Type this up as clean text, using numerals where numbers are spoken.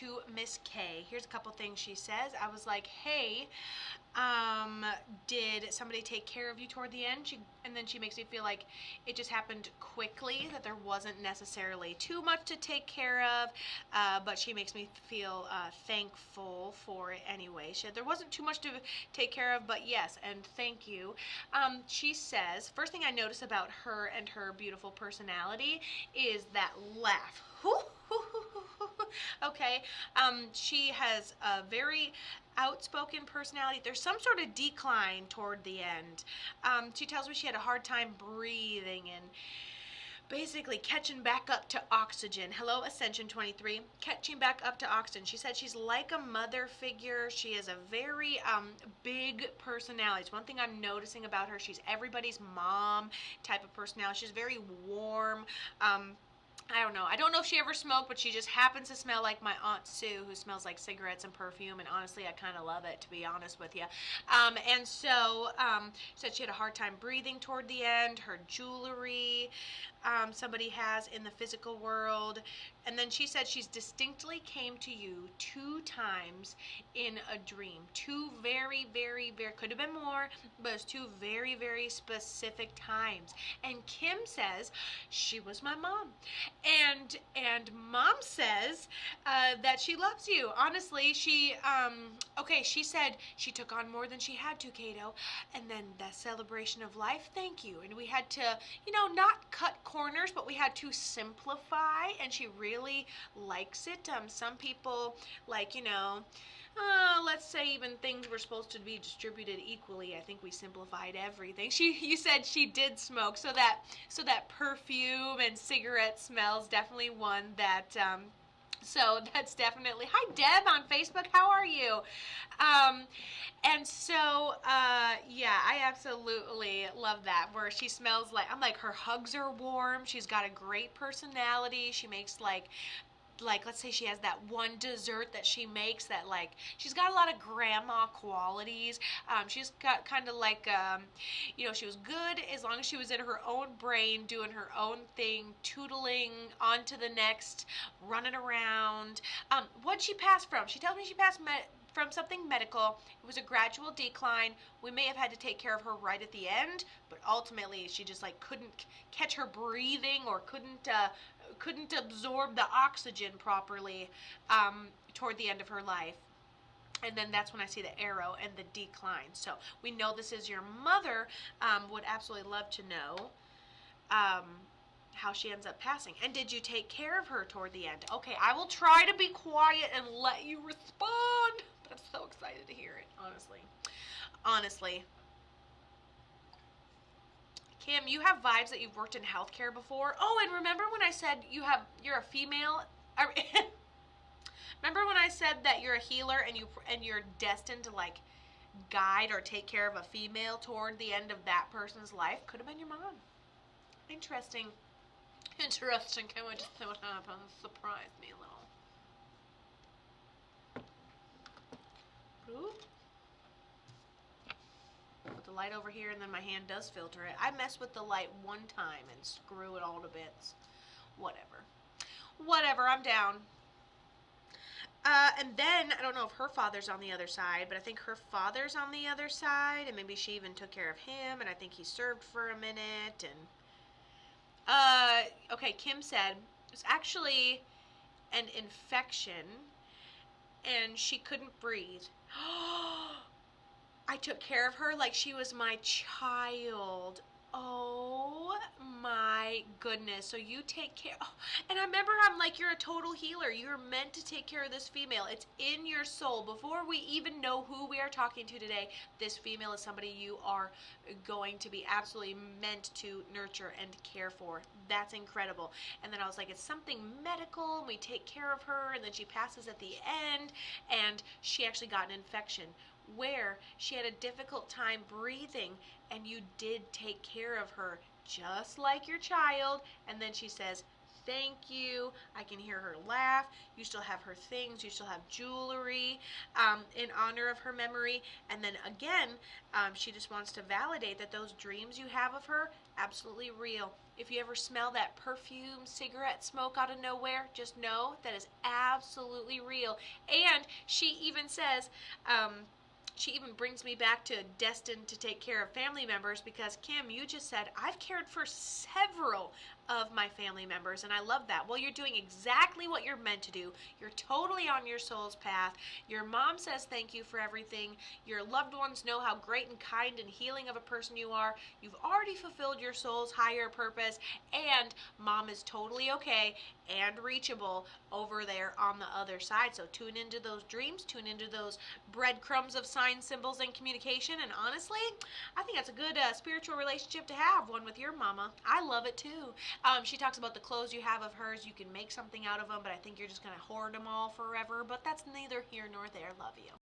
to Miss Kay. Here's a couple things she says. I was like, hey, did somebody take care of you toward the end? And then she makes me feel like it just happened quickly, that there wasn't necessarily too much to take care of, but she makes me feel thankful for it anyway. There wasn't too much to take care of, but yes, and thank you. She says, first thing I notice about her and her beautiful personality is that laugh. Okay, she has a very outspoken personality. There's some sort of decline toward the end. She tells me she had a hard time breathing and basically catching back up to oxygen. Hello, Ascension 23. Catching back up to oxygen. She said she's like a mother figure. She has a very big personality. It's one thing I'm noticing about her. She's everybody's mom type of personality. She's very warm. I don't know. I don't know if she ever smoked, but she just happens to smell like my Aunt Sue, who smells like cigarettes and perfume. And honestly, I kind of love it, to be honest with you. And so said she had a hard time breathing toward the end. Her jewelry somebody has in the physical world. And then she said she's distinctly came to you 2 times in a dream. 2 very, very, very, could have been more, but it's 2 very, very specific times. And Kim says she was my mom. And Mom says that she loves you. Honestly, she said she took on more than she had to, Kato. And then the celebration of life, thank you. And we had to, not cut corners, but we had to simplify, and she really likes it. Some people like, let's say even things were supposed to be distributed equally. I think we simplified everything. You said she did smoke, so that perfume and cigarette smells definitely one that so that's definitely, hi Deb on Facebook, how are you? And so yeah, I absolutely love that, where she smells like, I'm like, her hugs are warm, she's got a great personality, she makes like let's say she has that one dessert that she makes that she's got a lot of grandma qualities. She's got kind of like she was good as long as she was in her own brain doing her own thing, tootling on to the next, running around. What'd she pass from? She tells me she passed from something medical. It was a gradual decline. We may have had to take care of her right at the end, but ultimately she just couldn't catch her breathing, or couldn't absorb the oxygen properly toward the end of her life. And then that's when I see the arrow and the decline. So we know this is your mother. Would absolutely love to know how she ends up passing. And did you take care of her toward the end? Okay, I will try to be quiet and let you respond. But I'm so excited to hear it, honestly. Kim, you have vibes that you've worked in healthcare before. Oh, and remember when I said you're a female? Remember when I said that you're a healer and you're destined to guide or take care of a female toward the end of that person's life? Could have been your mom. Interesting. Can we just see what happens? Surprise me a little. Boop. Put the light over here, and then my hand does filter it. I mess with the light one time and screw it all to bits. Whatever, I'm down. And then, I don't know if her father's on the other side, but I think her father's on the other side, and maybe she even took care of him, and I think he served for a minute, and okay, Kim said it's actually an infection, and she couldn't breathe. I took care of her like she was my child. Oh my goodness. So you take care. Oh, and I remember I'm like, you're a total healer. You're meant to take care of this female. It's in your soul. Before we even know who we are talking to today, this female is somebody you are going to be absolutely meant to nurture and care for. That's incredible. And then I was like, it's something medical, and we take care of her, and then she passes at the end, and she actually got an infection where she had a difficult time breathing, and you did take care of her just like your child. And then she says, thank you. I can hear her laugh. You still have her things. You still have jewelry in honor of her memory. And then again, she just wants to validate that those dreams you have of her, absolutely real. if you ever smell that perfume cigarette smoke out of nowhere, just know that is absolutely real. And she even brings me back to destined to take care of family members, because Kim, you just said I've cared for several of my family members, and I love that. Well, you're doing exactly what you're meant to do. You're totally on your soul's path. Your mom says thank you for everything. Your loved ones know how great and kind and healing of a person you are. You've already fulfilled your soul's higher purpose, and mom is totally okay and reachable over there on the other side. So tune into those dreams, tune into those breadcrumbs of signs, symbols, and communication. And honestly, I think that's a good spiritual relationship to have, one with your mama. I love it too. She talks about the clothes you have of hers. You can make something out of them, but I think you're just going to hoard them all forever. But that's neither here nor there. Love you.